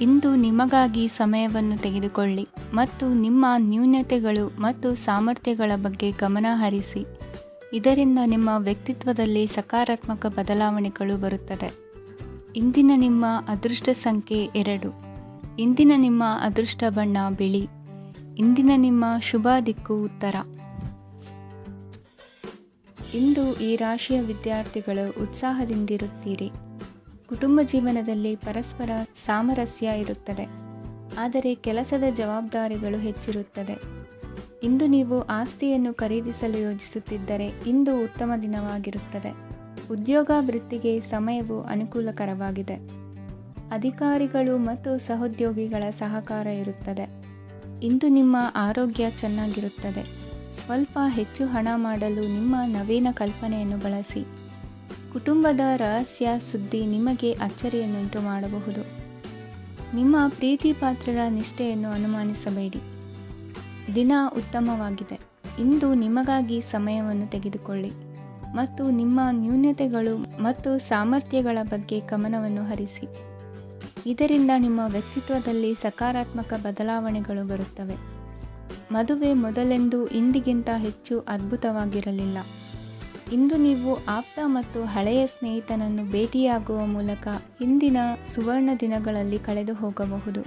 ಇಂದು ನಿಮಗಾಗಿ ಸಮಯವನ್ನು ತೆಗೆದುಕೊಳ್ಳಿ ಮತ್ತು ನಿಮ್ಮ ನ್ಯೂನತೆಗಳು ಮತ್ತು ಸಾಮರ್ಥ್ಯಗಳ ಬಗ್ಗೆ ಗಮನ ಹರಿಸಿ. ಇದರಿಂದ ನಿಮ್ಮ ವ್ಯಕ್ತಿತ್ವದಲ್ಲಿ ಸಕಾರಾತ್ಮಕ ಬದಲಾವಣೆಗಳು ಬರುತ್ತದೆ. ಇಂದಿನ ನಿಮ್ಮ ಅದೃಷ್ಟ ಸಂಖ್ಯೆ 2. ಇಂದಿನ ನಿಮ್ಮ ಅದೃಷ್ಟ ಬಣ್ಣ ಬಿಳಿ. ಇಂದಿನ ನಿಮ್ಮ ಶುಭ ದಿಕ್ಕು ಉತ್ತರ. ಇಂದು ಈ ರಾಶಿಯ ವಿದ್ಯಾರ್ಥಿಗಳು ಉತ್ಸಾಹದಿಂದಿರುತ್ತೀರಿ. ಕುಟುಂಬ ಜೀವನದಲ್ಲಿ ಪರಸ್ಪರ ಸಾಮರಸ್ಯ ಇರುತ್ತದೆ, ಆದರೆ ಕೆಲಸದ ಜವಾಬ್ದಾರಿಗಳು ಹೆಚ್ಚಿರುತ್ತದೆ. ಇಂದು ನೀವು ಆಸ್ತಿಯನ್ನು ಖರೀದಿಸಲು ಯೋಜಿಸುತ್ತಿದ್ದರೆ ಇಂದು ಉತ್ತಮ ದಿನವಾಗಿರುತ್ತದೆ. ಉದ್ಯೋಗ ವೃತ್ತಿಗೆ ಸಮಯವು ಅನುಕೂಲಕರವಾಗಿದೆ. ಅಧಿಕಾರಿಗಳು ಮತ್ತು ಸಹೋದ್ಯೋಗಿಗಳ ಸಹಕಾರ ಇರುತ್ತದೆ. ಇಂದು ನಿಮ್ಮ ಆರೋಗ್ಯ ಚೆನ್ನಾಗಿರುತ್ತದೆ. ಸ್ವಲ್ಪ ಹೆಚ್ಚು ಹಣ ಮಾಡಲು ನಿಮ್ಮ ನವೀನ ಕಲ್ಪನೆಯನ್ನು ಬಳಸಿ. ಕುಟುಂಬದ ರಹಸ್ಯ ಸುದ್ದಿ ನಿಮಗೆ ಅಚ್ಚರಿಯನ್ನುಂಟು ಮಾಡಬಹುದು. ನಿಮ್ಮ ಪ್ರೀತಿ ಪಾತ್ರರ ನಿಷ್ಠೆಯನ್ನು ಅನುಮಾನಿಸಬೇಡಿ. ದಿನ ಉತ್ತಮವಾಗಿದೆ. ಇಂದು ನಿಮಗಾಗಿ ಸಮಯವನ್ನು ತೆಗೆದುಕೊಳ್ಳಿ ಮತ್ತು ನಿಮ್ಮ ನ್ಯೂನತೆಗಳು ಮತ್ತು ಸಾಮರ್ಥ್ಯಗಳ ಬಗ್ಗೆ ಗಮನವನ್ನು ಹರಿಸಿ. ಇದರಿಂದ ನಿಮ್ಮ ವ್ಯಕ್ತಿತ್ವದಲ್ಲಿ ಸಕಾರಾತ್ಮಕ ಬದಲಾವಣೆಗಳು ಬರುತ್ತವೆ. ಮದುವೆ ಮೊದಲೆಂದೂ ಇಂದಿಗಿಂತ ಹೆಚ್ಚು ಅದ್ಭುತವಾಗಿರಲಿಲ್ಲ. ಇಂದು ನೀವು ಆಪ್ತ ಮತ್ತು ಹಳೆಯ ಸ್ನೇಹಿತನನ್ನು ಭೇಟಿಯಾಗುವ ಮೂಲಕ ಹಿಂದಿನ ಸುವರ್ಣ ದಿನಗಳಲ್ಲಿ ಕಳೆದು ಹೋಗಬಹುದು.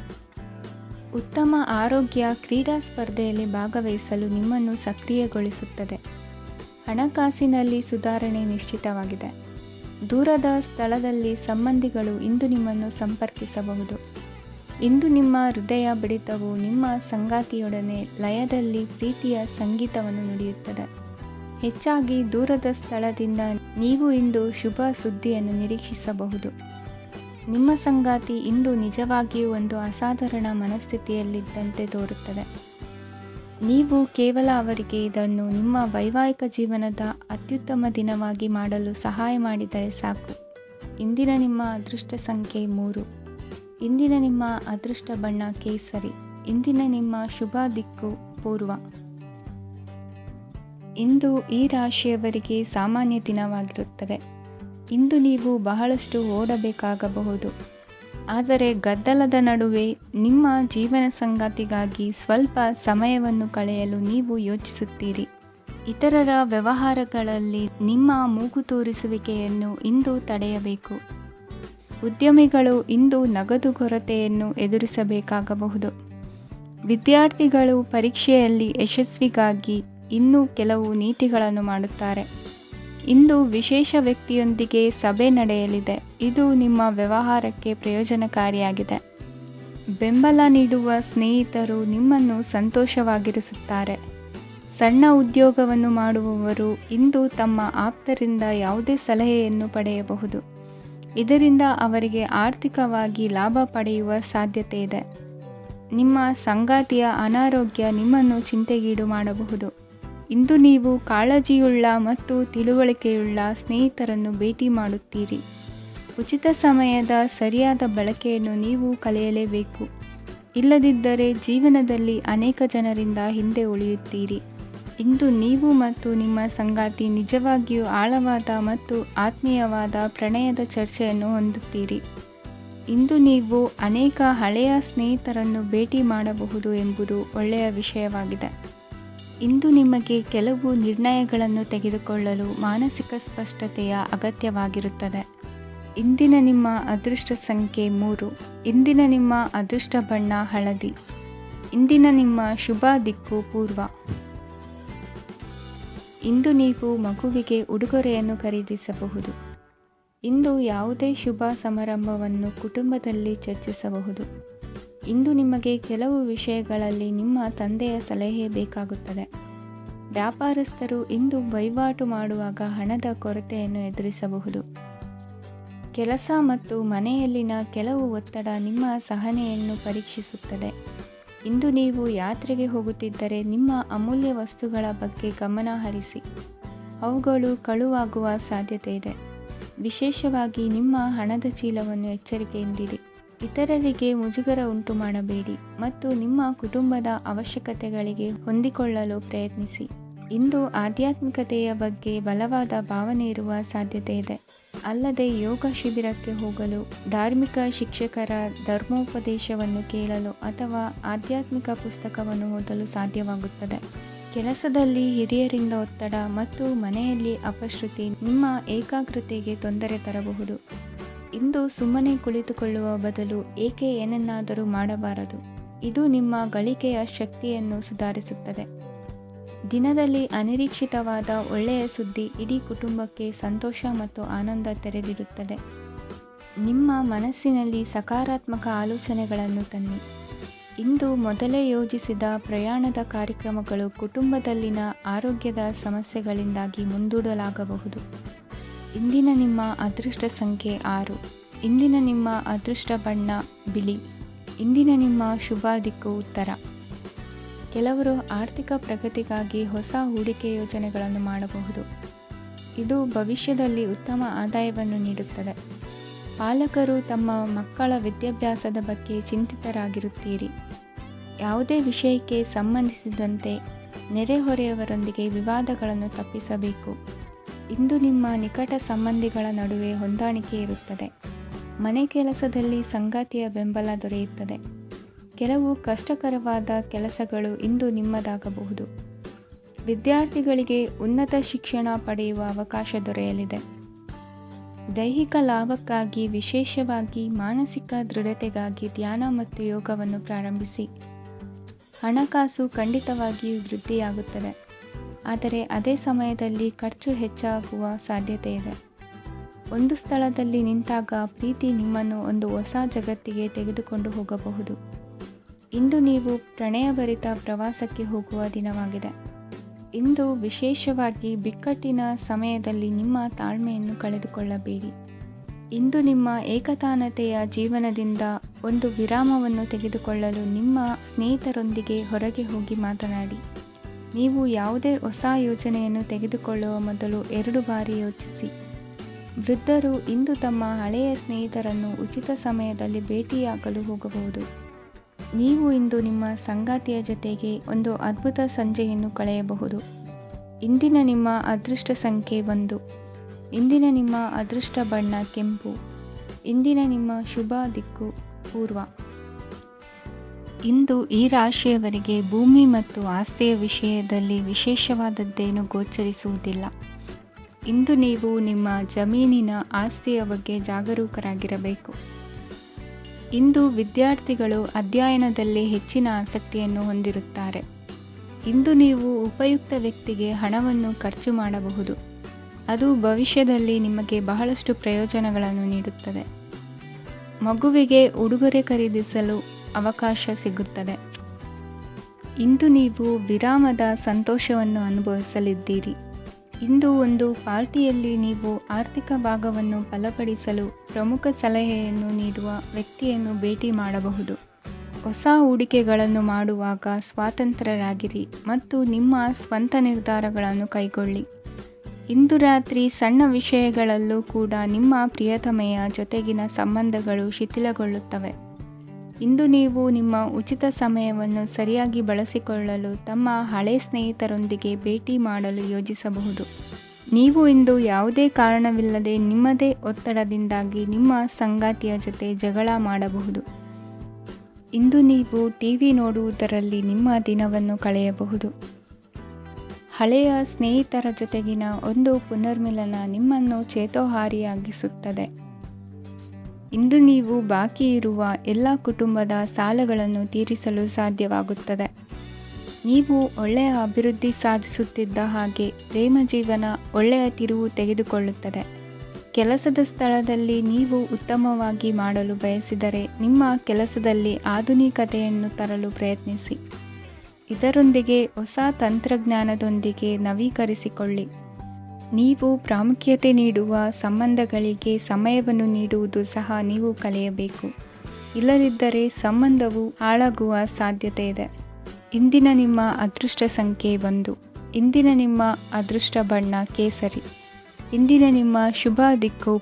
ಉತ್ತಮ ಆರೋಗ್ಯ ಕ್ರೀಡಾ ಸ್ಪರ್ಧೆಯಲ್ಲಿ ಭಾಗವಹಿಸಲು ನಿಮ್ಮನ್ನು ಸಕ್ರಿಯಗೊಳಿಸುತ್ತದೆ. ಹಣಕಾಸಿನಲ್ಲಿ ಸುಧಾರಣೆ ನಿಶ್ಚಿತವಾಗಿದೆ. ದೂರದ ಸ್ಥಳದಲ್ಲಿ ಸಂಬಂಧಿಗಳು ಇಂದು ನಿಮ್ಮನ್ನು ಸಂಪರ್ಕಿಸಬಹುದು. ಇಂದು ನಿಮ್ಮ ಹೃದಯ ಬಡಿತವು ನಿಮ್ಮ ಸಂಗಾತಿಯೊಡನೆ ಲಯದಲ್ಲಿ ಪ್ರೀತಿಯ ಸಂಗೀತವನ್ನು ನುಡಿಯುತ್ತದೆ. ಹೆಚ್ಚಾಗಿ ದೂರದ ಸ್ಥಳದಿಂದ ನೀವು ಇಂದು ಶುಭ ಸುದ್ದಿಯನ್ನು ನಿರೀಕ್ಷಿಸಬಹುದು. ನಿಮ್ಮ ಸಂಗಾತಿ ಇಂದು ನಿಜವಾಗಿಯೂ ಒಂದು ಅಸಾಧಾರಣ ಮನಸ್ಥಿತಿಯಲ್ಲಿದ್ದಂತೆ ತೋರುತ್ತದೆ. ನೀವು ಕೇವಲ ಅವರಿಗೆ ಇದನ್ನು ನಿಮ್ಮ ವೈವಾಹಿಕ ಜೀವನದ ಅತ್ಯುತ್ತಮ ದಿನವಾಗಿ ಮಾಡಲು ಸಹಾಯ ಮಾಡಿದರೆ ಸಾಕು. ಇಂದಿನ ನಿಮ್ಮ ಅದೃಷ್ಟ ಸಂಖ್ಯೆ 3. ಇಂದಿನ ನಿಮ್ಮ ಅದೃಷ್ಟ ಬಣ್ಣ ಕೇಸರಿ. ಇಂದಿನ ನಿಮ್ಮ ಶುಭ ದಿಕ್ಕು ಪೂರ್ವ. ಇಂದು ಈ ರಾಶಿಯವರಿಗೆ ಸಾಮಾನ್ಯ ದಿನವಾಗಿರುತ್ತದೆ. ಇಂದು ನೀವು ಬಹಳಷ್ಟು ಓಡಬೇಕಾಗಬಹುದು. ಆದರೆ ಗದ್ದಲದ ನಡುವೆ ನಿಮ್ಮ ಜೀವನ ಸಂಗಾತಿಗಾಗಿ ಸ್ವಲ್ಪ ಸಮಯವನ್ನು ಕಳೆಯಲು ನೀವು ಯೋಚಿಸುತ್ತೀರಿ. ಇತರರ ವ್ಯವಹಾರಗಳಲ್ಲಿ ನಿಮ್ಮ ಮೂಗು ತೂರಿಸುವಿಕೆಯನ್ನು ಇಂದು ತಡೆಯಬೇಕು. ಉದ್ಯಮಿಗಳು ಇಂದು ನಗದು ಕೊರತೆಯನ್ನು ಎದುರಿಸಬೇಕಾಗಬಹುದು. ವಿದ್ಯಾರ್ಥಿಗಳು ಪರೀಕ್ಷೆಯಲ್ಲಿ ಯಶಸ್ವಿಗಾಗಿ ಇನ್ನೂ ಕೆಲವು ನೀತಿಗಳನ್ನು ಮಾಡುತ್ತಾರೆ. ಇಂದು ವಿಶೇಷ ವ್ಯಕ್ತಿಯೊಂದಿಗೆ ಸಭೆ ನಡೆಯಲಿದೆ. ಇದು ನಿಮ್ಮ ವ್ಯವಹಾರಕ್ಕೆ ಪ್ರಯೋಜನಕಾರಿಯಾಗಿದೆ. ಬೆಂಬಲ ನೀಡುವ ಸ್ನೇಹಿತರು ನಿಮ್ಮನ್ನು ಸಂತೋಷವಾಗಿರಿಸುತ್ತಾರೆ. ಸಣ್ಣ ಉದ್ಯೋಗವನ್ನು ಮಾಡುವವರು ಇಂದು ತಮ್ಮ ಆಪ್ತರಿಂದ ಯಾವುದೇ ಸಲಹೆಯನ್ನು ಪಡೆಯಬಹುದು. ಇದರಿಂದ ಅವರಿಗೆ ಆರ್ಥಿಕವಾಗಿ ಲಾಭ ಪಡೆಯುವ ಸಾಧ್ಯತೆ ಇದೆ. ನಿಮ್ಮ ಸಂಗಾತಿಯ ಅನಾರೋಗ್ಯ ನಿಮ್ಮನ್ನು ಚಿಂತೆಗೀಡು ಮಾಡಬಹುದು. ಇಂದು ನೀವು ಕಾಳಜಿಯುಳ್ಳ ಮತ್ತು ತಿಳುವಳಿಕೆಯುಳ್ಳ ಸ್ನೇಹಿತರನ್ನು ಭೇಟಿ ಮಾಡುತ್ತೀರಿ. ಉಚಿತ ಸಮಯದ ಸರಿಯಾದ ಬಳಕೆಯನ್ನು ನೀವು ಕಲಿಯಲೇಬೇಕು. ಇಲ್ಲದಿದ್ದರೆ ಜೀವನದಲ್ಲಿ ಅನೇಕ ಜನರಿಂದ ಹಿಂದೆ ಉಳಿಯುತ್ತೀರಿ. ಇಂದು ನೀವು ಮತ್ತು ನಿಮ್ಮ ಸಂಗಾತಿ ನಿಜವಾಗಿಯೂ ಆಳವಾದ ಮತ್ತು ಆತ್ಮೀಯವಾದ ಪ್ರಣಯದ ಚರ್ಚೆಯನ್ನು ಹೊಂದುತ್ತೀರಿ. ಇಂದು ನೀವು ಅನೇಕ ಹಳೆಯ ಸ್ನೇಹಿತರನ್ನು ಭೇಟಿ ಮಾಡಬಹುದು ಎಂಬುದು ಒಳ್ಳೆಯ ವಿಷಯವಾಗಿದೆ. ಇಂದು ನಿಮಗೆ ಕೆಲವು ನಿರ್ಣಯಗಳನ್ನು ತೆಗೆದುಕೊಳ್ಳಲು ಮಾನಸಿಕ ಸ್ಪಷ್ಟತೆಯ ಅಗತ್ಯವಾಗಿರುತ್ತದೆ. ಇಂದಿನ ನಿಮ್ಮ ಅದೃಷ್ಟ ಸಂಖ್ಯೆ 3. ಇಂದಿನ ನಿಮ್ಮ ಅದೃಷ್ಟ ಬಣ್ಣ ಹಳದಿ. ಇಂದಿನ ನಿಮ್ಮ ಶುಭ ದಿಕ್ಕು ಪೂರ್ವ. ಇಂದು ನೀವು ಮಗುವಿಗೆ ಉಡುಗೊರೆಯನ್ನು ಖರೀದಿಸಬಹುದು. ಇಂದು ಯಾವುದೇ ಶುಭ ಸಮಾರಂಭವನ್ನು ಕುಟುಂಬದಲ್ಲಿ ಚರ್ಚಿಸಬಹುದು. ಇಂದು ನಿಮಗೆ ಕೆಲವು ವಿಷಯಗಳಲ್ಲಿ ನಿಮ್ಮ ತಂದೆಯ ಸಲಹೆ ಬೇಕಾಗುತ್ತದೆ. ವ್ಯಾಪಾರಸ್ಥರು ಇಂದು ವಹಿವಾಟು ಮಾಡುವಾಗ ಹಣದ ಕೊರತೆಯನ್ನು ಎದುರಿಸಬಹುದು. ಕೆಲಸ ಮತ್ತು ಮನೆಯಲ್ಲಿನ ಕೆಲವು ಒತ್ತಡ ನಿಮ್ಮ ಸಹನೆಯನ್ನು ಪರೀಕ್ಷಿಸುತ್ತದೆ. ಇಂದು ನೀವು ಯಾತ್ರೆಗೆ ಹೋಗುತ್ತಿದ್ದರೆ ನಿಮ್ಮ ಅಮೂಲ್ಯ ವಸ್ತುಗಳ ಬಗ್ಗೆ ಗಮನ ಹರಿಸಿ. ಅವುಗಳು ಕಳುವಾಗುವ ಸಾಧ್ಯತೆ ಇದೆ. ವಿಶೇಷವಾಗಿ ನಿಮ್ಮ ಹಣದ ಚೀಲವನ್ನು ಎಚ್ಚರಿಕೆಯಿಂದಿಡಿ. ಇತರರಿಗೆ ಮುಜುಗರ ಉಂಟು ಮಾಡಬೇಡಿ ಮತ್ತು ನಿಮ್ಮ ಕುಟುಂಬದ ಅವಶ್ಯಕತೆಗಳಿಗೆ ಹೊಂದಿಕೊಳ್ಳಲು ಪ್ರಯತ್ನಿಸಿ. ಇಂದು ಆಧ್ಯಾತ್ಮಿಕತೆಯ ಬಗ್ಗೆ ಬಲವಾದ ಭಾವನೆ ಇರುವ ಸಾಧ್ಯತೆ ಇದೆ. ಅಲ್ಲದೆ ಯೋಗ ಶಿಬಿರಕ್ಕೆ ಹೋಗಲು, ಧಾರ್ಮಿಕ ಶಿಕ್ಷಕರ ಧರ್ಮೋಪದೇಶವನ್ನು ಕೇಳಲು ಅಥವಾ ಆಧ್ಯಾತ್ಮಿಕ ಪುಸ್ತಕವನ್ನು ಓದಲು ಸಾಧ್ಯವಾಗುತ್ತದೆ. ಕೆಲಸದಲ್ಲಿ ಹಿರಿಯರಿಂದ ಒತ್ತಡ ಮತ್ತು ಮನೆಯಲ್ಲಿ ಅಪಶ್ರುತಿ ನಿಮ್ಮ ಏಕಾಗ್ರತೆಗೆ ತೊಂದರೆ ತರಬಹುದು. ಇಂದು ಸುಮ್ಮನೆ ಕುಳಿತುಕೊಳ್ಳುವ ಬದಲು ಏಕೆ ಏನನ್ನಾದರೂ ಮಾಡಬಾರದು. ಇದು ನಿಮ್ಮ ಗಳಿಕೆಯ ಶಕ್ತಿಯನ್ನು ಸುಧಾರಿಸುತ್ತದೆ. ದಿನದಲ್ಲಿ ಅನಿರೀಕ್ಷಿತವಾದ ಒಳ್ಳೆಯ ಸುದ್ದಿ ಇಡೀ ಕುಟುಂಬಕ್ಕೆ ಸಂತೋಷ ಮತ್ತು ಆನಂದ ತೆರೆದಿಡುತ್ತದೆ. ನಿಮ್ಮ ಮನಸ್ಸಿನಲ್ಲಿ ಸಕಾರಾತ್ಮಕ ಆಲೋಚನೆಗಳನ್ನು ತನ್ನಿ. ಇಂದು ಮೊದಲೇ ಯೋಜಿಸಿದ ಪ್ರಯಾಣದ ಕಾರ್ಯಕ್ರಮಗಳು ಕುಟುಂಬದಲ್ಲಿನ ಆರೋಗ್ಯದ ಸಮಸ್ಯೆಗಳಿಂದಾಗಿ ಮುಂದೂಡಲಾಗಬಹುದು. ಇಂದಿನ ನಿಮ್ಮ ಅದೃಷ್ಟ ಸಂಖ್ಯೆ 6. ಇಂದಿನ ನಿಮ್ಮ ಅದೃಷ್ಟ ಬಣ್ಣ ಬಿಳಿ. ಇಂದಿನ ನಿಮ್ಮ ಶುಭ ದಿಕ್ಕು ಉತ್ತರ. ಕೆಲವರು ಆರ್ಥಿಕ ಪ್ರಗತಿಗಾಗಿ ಹೊಸ ಹೂಡಿಕೆ ಯೋಜನೆಗಳನ್ನು ಮಾಡಬಹುದು. ಇದು ಭವಿಷ್ಯದಲ್ಲಿ ಉತ್ತಮ ಆದಾಯವನ್ನು ನೀಡುತ್ತದೆ. ಪಾಲಕರು ತಮ್ಮ ಮಕ್ಕಳ ವಿದ್ಯಾಭ್ಯಾಸದ ಬಗ್ಗೆ ಚಿಂತಿತರಾಗಿರುತ್ತೀರಿ. ಯಾವುದೇ ವಿಷಯಕ್ಕೆ ಸಂಬಂಧಿಸಿದಂತೆ ನೆರೆಹೊರೆಯವರೊಂದಿಗೆ ವಿವಾದಗಳನ್ನು ತಪ್ಪಿಸಬೇಕು. ಇಂದು ನಿಮ್ಮ ನಿಕಟ ಸಂಬಂಧಿಗಳ ನಡುವೆ ಹೊಂದಾಣಿಕೆ ಇರುತ್ತದೆ. ಮನೆ ಕೆಲಸದಲ್ಲಿ ಸಂಗಾತಿಯ ಬೆಂಬಲ ದೊರೆಯುತ್ತದೆ. ಕೆಲವು ಕಷ್ಟಕರವಾದ ಕೆಲಸಗಳು ಇಂದು ನಿಮ್ಮದಾಗಬಹುದು. ವಿದ್ಯಾರ್ಥಿಗಳಿಗೆ ಉನ್ನತ ಶಿಕ್ಷಣ ಪಡೆಯುವ ಅವಕಾಶ ದೊರೆಯಲಿದೆ. ದೈಹಿಕ ಲಾಭಕ್ಕಾಗಿ, ವಿಶೇಷವಾಗಿ ಮಾನಸಿಕ ದೃಢತೆಗಾಗಿ ಧ್ಯಾನ ಮತ್ತು ಯೋಗವನ್ನು ಪ್ರಾರಂಭಿಸಿ. ಹಣಕಾಸು ಖಂಡಿತವಾಗಿಯೂ ವೃದ್ಧಿಯಾಗುತ್ತದೆ, ಆದರೆ ಅದೇ ಸಮಯದಲ್ಲಿ ಖರ್ಚು ಹೆಚ್ಚಾಗುವ ಸಾಧ್ಯತೆ ಇದೆ. ಒಂದು ಸ್ಥಳದಲ್ಲಿ ನಿಂತಾಗ ಪ್ರೀತಿ ನಿಮ್ಮನ್ನು ಒಂದು ಹೊಸ ಜಗತ್ತಿಗೆ ತೆಗೆದುಕೊಂಡು ಹೋಗಬಹುದು. ಇಂದು ನೀವು ಪ್ರಣಯಭರಿತ ಪ್ರವಾಸಕ್ಕೆ ಹೋಗುವ ದಿನವಾಗಿದೆ. ಇಂದು ವಿಶೇಷವಾಗಿ ಬಿಕ್ಕಟ್ಟಿನ ಸಮಯದಲ್ಲಿ ನಿಮ್ಮ ತಾಳ್ಮೆಯನ್ನು ಕಳೆದುಕೊಳ್ಳಬೇಡಿ. ಇಂದು ನಿಮ್ಮ ಏಕತಾನತೆಯ ಜೀವನದಿಂದ ಒಂದು ವಿರಾಮವನ್ನು ತೆಗೆದುಕೊಳ್ಳಲು ನಿಮ್ಮ ಸ್ನೇಹಿತರೊಂದಿಗೆ ಹೊರಗೆ ಹೋಗಿ ಮಾತನಾಡಿ. ನೀವು ಯಾವುದೇ ಹೊಸ ಯೋಜನೆಯನ್ನು ತೆಗೆದುಕೊಳ್ಳುವ ಮೊದಲು 2 ಬಾರಿ ಯೋಚಿಸಿ. ವೃದ್ಧರು ಇಂದು ತಮ್ಮ ಹಳೆಯ ಸ್ನೇಹಿತರನ್ನು ಉಚಿತ ಸಮಯದಲ್ಲಿ ಭೇಟಿಯಾಗಲು ಹೋಗಬಹುದು. ನೀವು ಇಂದು ನಿಮ್ಮ ಸಂಗಾತಿಯ ಜೊತೆಗೆ ಒಂದು ಅದ್ಭುತ ಸಂಜೆಯನ್ನು ಕಳೆಯಬಹುದು. ಇಂದಿನ ನಿಮ್ಮ ಅದೃಷ್ಟ ಸಂಖ್ಯೆ 1. ಇಂದಿನ ನಿಮ್ಮ ಅದೃಷ್ಟ ಬಣ್ಣ ಕೆಂಪು. ಇಂದಿನ ನಿಮ್ಮ ಶುಭ ದಿಕ್ಕು ಪೂರ್ವ. ಇಂದು ಈ ರಾಶಿಯವರಿಗೆ ಭೂಮಿ ಮತ್ತು ಆಸ್ತಿಯ ವಿಷಯದಲ್ಲಿ ವಿಶೇಷವಾದದ್ದೇನು ಗೋಚರಿಸುವುದಿಲ್ಲ. ಇಂದು ನೀವು ನಿಮ್ಮ ಜಮೀನಿನ ಆಸ್ತಿಯ ಬಗ್ಗೆ ಜಾಗರೂಕರಾಗಿರಬೇಕು. ಇಂದು ವಿದ್ಯಾರ್ಥಿಗಳು ಅಧ್ಯಯನದಲ್ಲಿ ಹೆಚ್ಚಿನ ಆಸಕ್ತಿಯನ್ನು ಹೊಂದಿರುತ್ತಾರೆ. ಇಂದು ನೀವು ಉಪಯುಕ್ತ ವ್ಯಕ್ತಿಗೆ ಹಣವನ್ನು ಖರ್ಚು ಮಾಡಬಹುದು. ಅದು ಭವಿಷ್ಯದಲ್ಲಿ ನಿಮಗೆ ಬಹಳಷ್ಟು ಪ್ರಯೋಜನಗಳನ್ನು ನೀಡುತ್ತದೆ. ಮಗುವಿಗೆ ಉಡುಗೊರೆ ಖರೀದಿಸಲು ಅವಕಾಶ ಸಿಗುತ್ತದೆ. ಇಂದು ನೀವು ವಿರಾಮದ ಸಂತೋಷವನ್ನು ಅನುಭವಿಸಲಿದ್ದೀರಿ. ಇಂದು ಒಂದು ಪಾರ್ಟಿಯಲ್ಲಿ ನೀವು ಆರ್ಥಿಕ ಭಾಗವನ್ನು ಬಲಪಡಿಸಲು ಪ್ರಮುಖ ಸಲಹೆಯನ್ನು ನೀಡುವ ವ್ಯಕ್ತಿಯನ್ನು ಭೇಟಿ ಮಾಡಬಹುದು. ಹೊಸ ಹೂಡಿಕೆಗಳನ್ನು ಮಾಡುವಾಗ ಸ್ವತಂತ್ರರಾಗಿರಿ ಮತ್ತು ನಿಮ್ಮ ಸ್ವಂತ ನಿರ್ಧಾರಗಳನ್ನು ಕೈಗೊಳ್ಳಿ. ಇಂದು ರಾತ್ರಿ ಸಣ್ಣ ವಿಷಯಗಳಲ್ಲೂ ಕೂಡ ನಿಮ್ಮ ಪ್ರಿಯತಮೆಯ ಜೊತೆಗಿನ ಸಂಬಂಧಗಳು ಶಿಥಿಲಗೊಳ್ಳುತ್ತವೆ. ಇಂದು ನೀವು ನಿಮ್ಮ ಉಚಿತ ಸಮಯವನ್ನು ಸರಿಯಾಗಿ ಬಳಸಿಕೊಳ್ಳಲು ತಮ್ಮ ಹಳೆ ಸ್ನೇಹಿತರೊಂದಿಗೆ ಭೇಟಿ ಮಾಡಲು ಯೋಜಿಸಬಹುದು. ನೀವು ಇಂದು ಯಾವುದೇ ಕಾರಣವಿಲ್ಲದೆ ನಿಮ್ಮದೇ ಒತ್ತಡದಿಂದಾಗಿ ನಿಮ್ಮ ಸಂಗಾತಿಯ ಜೊತೆ ಜಗಳ ಮಾಡಬಹುದು. ಇಂದು ನೀವು ಟಿವಿ ನೋಡುವುದರಲ್ಲಿ ನಿಮ್ಮ ದಿನವನ್ನು ಕಳೆಯಬಹುದು. ಹಳೆಯ ಸ್ನೇಹಿತರ ಜೊತೆಗಿನ ಒಂದು ಪುನರ್ಮಿಲನ ನಿಮ್ಮನ್ನು ಚೇತೋಹಾರಿಯಾಗಿಸುತ್ತದೆ. ಇಂದು ನೀವು ಬಾಕಿ ಇರುವ ಎಲ್ಲ ಕುಟುಂಬದ ಸಾಲಗಳನ್ನು ತೀರಿಸಲು ಸಾಧ್ಯವಾಗುತ್ತದೆ. ನೀವು ಒಳ್ಳೆಯ ಅಭಿವೃದ್ಧಿ ಸಾಧಿಸುತ್ತಿದ್ದ ಹಾಗೆ ಪ್ರೇಮ ಜೀವನ ಒಳ್ಳೆಯ ತಿರುವು ತೆಗೆದುಕೊಳ್ಳುತ್ತದೆ. ಕೆಲಸದ ಸ್ಥಳದಲ್ಲಿ ನೀವು ಉತ್ತಮವಾಗಿ ಮಾಡಲು ಬಯಸಿದರೆ ನಿಮ್ಮ ಕೆಲಸದಲ್ಲಿ ಆಧುನಿಕತೆಯನ್ನು ತರಲು ಪ್ರಯತ್ನಿಸಿ. ಇದರೊಂದಿಗೆ ಹೊಸ ತಂತ್ರಜ್ಞಾನದೊಂದಿಗೆ ನವೀಕರಿಸಿಕೊಳ್ಳಿ. ನೀವು ಪ್ರಾಮುಖ್ಯತೆ ನೀಡುವ ಸಂಬಂಧಗಳಿಗೆ ಸಮಯವನ್ನು ನೀಡುವುದು ಸಹ ನೀವು ಕಲಿಯಬೇಕು. ಇಲ್ಲದಿದ್ದರೆ ಸಂಬಂಧವು ಹಾಳಾಗುವ ಸಾಧ್ಯತೆ ಇದೆ. ಇಂದಿನ ನಿಮ್ಮ ಅದೃಷ್ಟ ಸಂಖ್ಯೆ 1. ಇಂದಿನ ನಿಮ್ಮ ಅದೃಷ್ಟ ಬಣ್ಣ ಕೇಸರಿ. ಇಂದಿನ ನಿಮ್ಮ ಶುಭ ದಿಕ್ಕು